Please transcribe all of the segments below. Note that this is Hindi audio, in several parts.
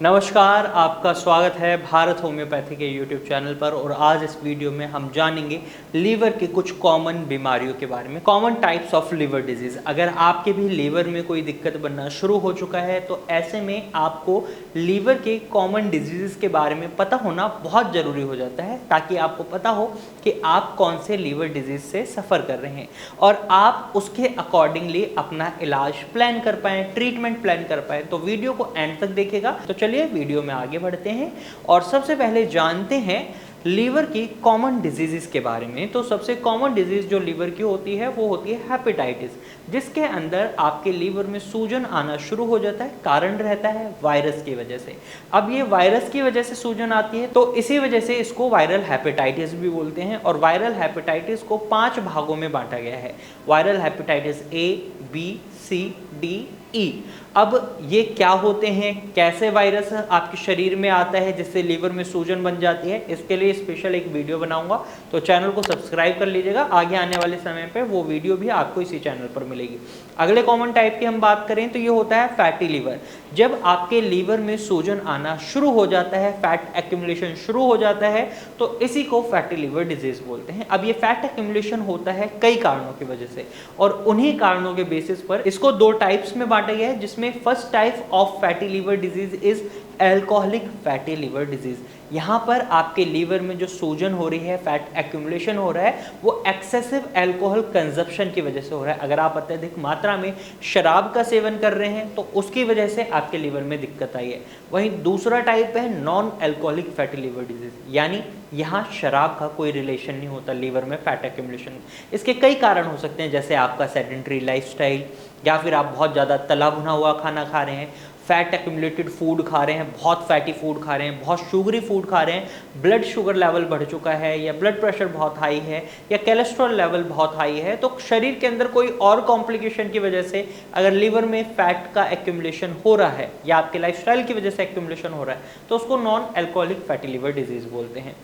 नमस्कार, आपका स्वागत है भारत होम्योपैथी के यूट्यूब चैनल पर। और आज इस वीडियो में हम जानेंगे लीवर के कुछ कॉमन बीमारियों के बारे में, common types of liver disease. अगर आपके भी लीवर में कोई दिक्कत बनना शुरू हो चुका है तो ऐसे में आपको लीवर के कॉमन डिजीज़ के बारे में पता होना बहुत ज़रूरी हो जाता है, ताकि आपको पता हो कि आप कौन से लीवर डिजीज़ से सफ़र कर रहे हैं और आप उसके अकॉर्डिंगली अपना इलाज प्लान कर पाएँ, ट्रीटमेंट प्लान कर पाएँ। तो वीडियो को एंड तक देखेगा। तो चलिए वीडियो में आगे बढ़ते हैं और सबसे पहले जानते हैं लीवर की कॉमन डिजीज़ के बारे में। तो सबसे कॉमन डिजीज़ जो लीवर की होती है वो होती है हेपेटाइटिस, जिसके अंदर आपके लीवर में सूजन आना शुरू हो जाता है। कारण रहता है वायरस की वजह से। अब ये वायरस की वजह से सूजन आती है तो इसी वजह से इसको वायरल हेपेटाइटिस भी बोलते हैं। और वायरल हेपेटाइटिस को 5 भागों में बांटा गया है। Viral hepatitis A, B, C, D, E. अब ये क्या होते हैं, कैसे वायरस आपके शरीर में आता है जिससे लीवर में सूजन बन जाती है, इसके लिए स्पेशल एक वीडियो बनाऊंगा। तो चैनल को सब्सक्राइब कर लीजिएगा, आगे आने वाले समय पे वो वीडियो भी आपको इसी चैनल पर मिलेगी। अगले कॉमन टाइप की हम बात करें तो ये होता है फैटी लीवर। जब आपके लीवर में सूजन आना शुरू हो जाता है, फैट एक्यूमुलेशन शुरू हो जाता है, तो इसी को फैटी लीवर डिजीज बोलते हैं। अब ये फैट एक्यूमुलेशन होता है कई कारणों की वजह से, और उन्हीं कारणों के बेसिस पर इसको 2 टाइप्स में बांटा गया है, जिसमें first type of fatty liver disease is alcoholic fatty liver disease. यहाँ पर आपके लीवर में जो सूजन हो रही है, फैट एक्यूमुलेशन हो रहा है, वो एक्सेसिव अल्कोहल कंजप्शन की वजह से हो रहा है। अगर आप अत्यधिक मात्रा में शराब का सेवन कर रहे हैं तो उसकी वजह से आपके लीवर में दिक्कत आई है। वहीं दूसरा टाइप है non alcoholic fatty liver disease, यानी यहाँ शराब का कोई रिलेशन नहीं होता लीवर में फैट एक्यूमुलेशन। इसके कई कारण हो सकते हैं, जैसे आपका सेडेंटरी लाइफस्टाइल, या फिर आप बहुत ज़्यादा तला भुना हुआ खाना खा रहे हैं, फैट एक्यूमुलेटेड फूड खा रहे हैं, बहुत फैटी फूड खा रहे हैं, बहुत शुगरी फूड खा रहे हैं, ब्लड शुगर लेवल बढ़ चुका है, या ब्लड प्रेशर बहुत हाई है, या कोलेस्ट्रॉल लेवल बहुत हाई है। तो शरीर के अंदर कोई और कॉम्प्लिकेशन की वजह से अगर लीवर में फैट का एक्यूमुलेशन हो रहा है, या आपके लाइफस्टाइल की वजह से एक्यूमुलेशन हो रहा है, तो उसको non alcoholic fatty liver disease बोलते हैं।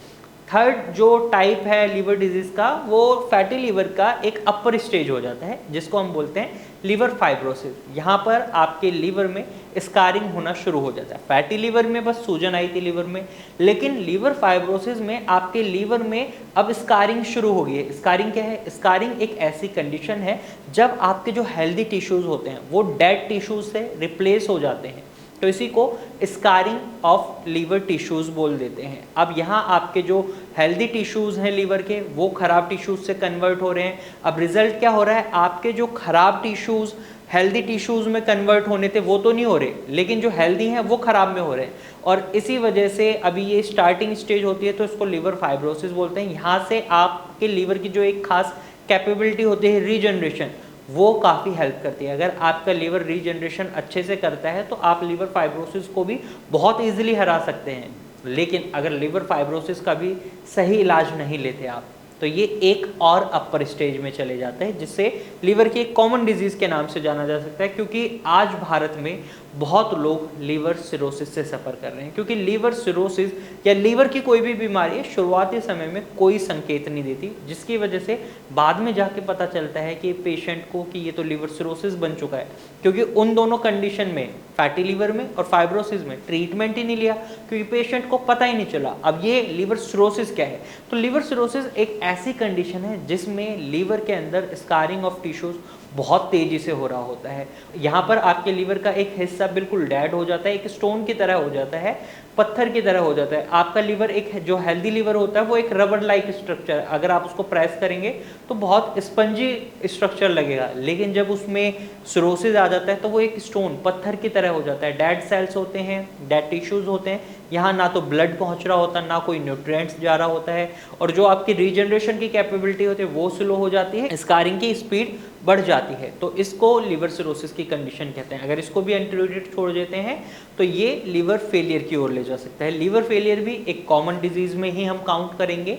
थर्ड जो टाइप है लीवर डिजीज का, वो फैटी लीवर का एक अपर स्टेज हो जाता है, जिसको हम बोलते हैं लीवर फाइब्रोसिस। यहाँ पर आपके लीवर में स्कारिंग होना शुरू हो जाता है। फैटी लीवर में बस सूजन आई थी लीवर में, लेकिन लीवर फाइब्रोसिस में आपके लीवर में अब स्कारिंग शुरू हो गई है। स्कारिंग क्या है? स्कारिंग एक ऐसी कंडीशन है जब आपके जो हेल्दी टिश्यूज होते हैं वो डेड टिश्यूज से रिप्लेस हो जाते हैं, तो इसी को स्कारिंग ऑफ लीवर टिश्यूज बोल देते हैं। अब यहाँ आपके जो हेल्दी टिश्यूज हैं लीवर के, वो खराब टिश्यूज से कन्वर्ट हो रहे हैं। अब रिजल्ट क्या हो रहा है, आपके जो खराब टिश्यूज हेल्दी टिश्यूज में कन्वर्ट होने थे वो तो नहीं हो रहे, लेकिन जो हेल्दी हैं वो खराब में हो रहे हैं। और इसी वजह से अभी ये स्टार्टिंग स्टेज होती है, तो इसको लीवर फाइब्रोसिस बोलते हैं। यहाँ से आपके लीवर की जो एक खास कैपेबिलिटी होती है रीजनरेशन, वो काफ़ी हेल्प करती है। अगर आपका लीवर रीजनरेशन अच्छे से करता है तो आप लीवर फाइब्रोसिस को भी बहुत ईजिली हरा सकते हैं। लेकिन अगर लीवर फाइब्रोसिस का भी सही इलाज नहीं लेते आप, तो ये एक और अपर स्टेज में चले जाते हैं, जिससे लीवर की एक कॉमन डिजीज़ के नाम से जाना जा सकता है। क्योंकि आज भारत में बहुत लोग लीवर सिरोसिस से सफ़र कर रहे हैं, क्योंकि लीवर सिरोसिस या लीवर की कोई भी बीमारी शुरुआती समय में कोई संकेत नहीं देती, जिसकी वजह से बाद में जाके पता चलता है कि पेशेंट को कि ये तो लीवर सिरोसिस बन चुका है। क्योंकि उन दोनों कंडीशन में, फैटी लीवर में और फाइब्रोसिस में, ट्रीटमेंट ही नहीं लिया, क्योंकि पेशेंट को पता ही नहीं चला। अब ये लीवर सिरोसिस क्या है? तो लीवर सिरोसिस एक ऐसी कंडीशन है जिसमें लीवर के अंदर स्कारिंग ऑफ टिश्यूज बहुत तेजी से हो रहा होता है। यहाँ पर आपके लीवर का एक हिस्सा बिल्कुल डेड हो जाता है, एक स्टोन की तरह हो जाता है, पत्थर की तरह हो जाता है। आपका लीवर एक जो हेल्दी लीवर होता है वो एक रबर लाइक स्ट्रक्चर, अगर आप उसको प्रेस करेंगे तो बहुत स्पंजी स्ट्रक्चर लगेगा, लेकिन जब उसमें सिरोसिस आ जाता है तो वो एक स्टोन, पत्थर की तरह हो जाता है। डेड सेल्स होते हैं, डेड टिश्यूज होते हैं, यहाँ ना तो ब्लड पहुँच रहा होता, ना कोई न्यूट्रिएंट्स जा रहा होता है, और जो आपकी रीजनरेशन की कैपेबिलिटी होती है वो स्लो हो जाती है, स्कारिंग की स्पीड बढ़ जाती है। तो इसको लीवर सिरोसिस की कंडीशन कहते हैं। अगर इसको भी अनट्रीटेड छोड़ देते हैं तो ये लीवर फेलियर की ओर ले जा सकता है। लीवर फेलियर भी एक कॉमन डिजीज में ही हम काउंट करेंगे।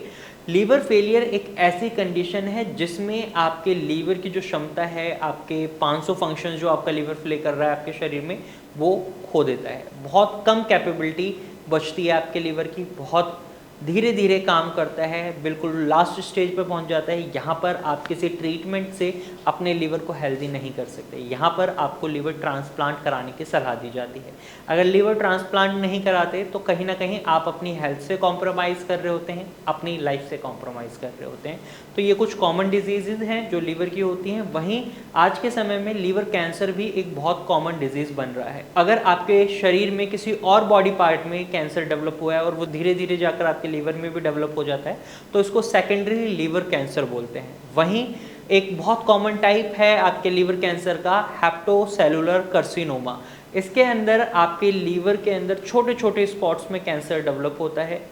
लीवर फेलियर एक ऐसी कंडीशन है जिसमें आपके लीवर की जो क्षमता है, आपके 500 फंक्शन जो आपका लीवर प्ले कर रहा है आपके शरीर में, वो खो देता है। बहुत कम कैपेबिलिटी बचती है आपके लीवर की, बहुत धीरे धीरे काम करता है, बिल्कुल लास्ट स्टेज पे पहुंच जाता है। यहाँ पर आप किसी ट्रीटमेंट से अपने लीवर को हेल्दी नहीं कर सकते। यहाँ पर आपको लीवर ट्रांसप्लांट कराने की सलाह दी जाती है। अगर लीवर ट्रांसप्लांट नहीं कराते तो कहीं ना कहीं आप अपनी हेल्थ से कॉम्प्रोमाइज़ कर रहे होते हैं, अपनी लाइफ से कॉम्प्रोमाइज़ कर रहे होते हैं। तो ये कुछ कॉमन डिजीज़ हैं जो लीवर की होती हैं। वहीं आज के समय में लीवर कैंसर भी एक बहुत कॉमन डिजीज़ बन रहा है। अगर आपके शरीर में किसी और बॉडी पार्ट में कैंसर डेवलप हुआ है और वो धीरे धीरे जाकर आपके लीवर में भी डेवलप हो जाता है तो इसको सेकेंडरी लीवर कैंसर बोलते हैं। वहीं एक बहुत कॉमन टाइप है आपके लीवर कैंसर का, हेप्टोसेलुलर कार्सिनोमा। इसके अंदर आपके लीवर के अंदर छोटे छोटे स्पॉट्स में कैंसर डेवलप होता है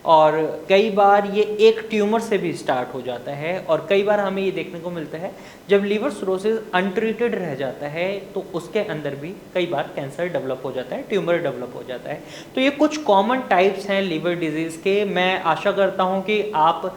और कई बार ये एक ट्यूमर से भी स्टार्ट हो जाता है। और कई बार हमें ये देखने को मिलता है जब लीवर सिरोसिस अनट्रीटेड रह जाता है तो उसके अंदर भी कई बार कैंसर डेवलप हो जाता है, ट्यूमर डेवलप हो जाता है। तो ये कुछ कॉमन टाइप्स हैं लीवर डिजीज़ के। मैं आशा करता हूँ कि आप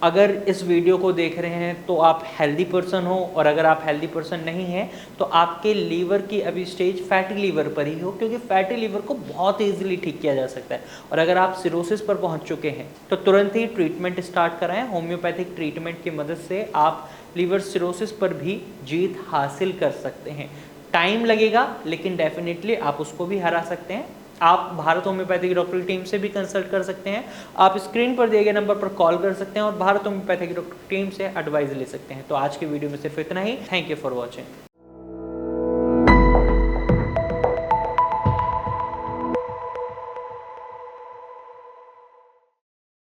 अगर इस वीडियो को देख रहे हैं तो आप हेल्दी पर्सन हो, और अगर आप हेल्दी पर्सन नहीं हैं तो आपके लीवर की अभी स्टेज फैटी लीवर पर ही हो, क्योंकि फैटी लीवर को बहुत ईजिली ठीक किया जा सकता है। और अगर आप सिरोसिस पर पहुंच चुके हैं तो तुरंत ही ट्रीटमेंट स्टार्ट कराएं। होम्योपैथिक ट्रीटमेंट की मदद से आप लीवर सिरोसिस पर भी जीत हासिल कर सकते हैं। टाइम लगेगा लेकिन डेफिनेटली आप उसको भी हरा सकते हैं। आप भारत होम्योपैथिक डॉक्टर की टीम से भी कंसल्ट कर सकते हैं। आप स्क्रीन पर दिए गए नंबर पर कॉल कर सकते हैं और भारत होम्योपैथिक डॉक्टर टीम से एडवाइस ले सकते हैं। तो आज की वीडियो में सिर्फ इतना ही। Thank you for watching.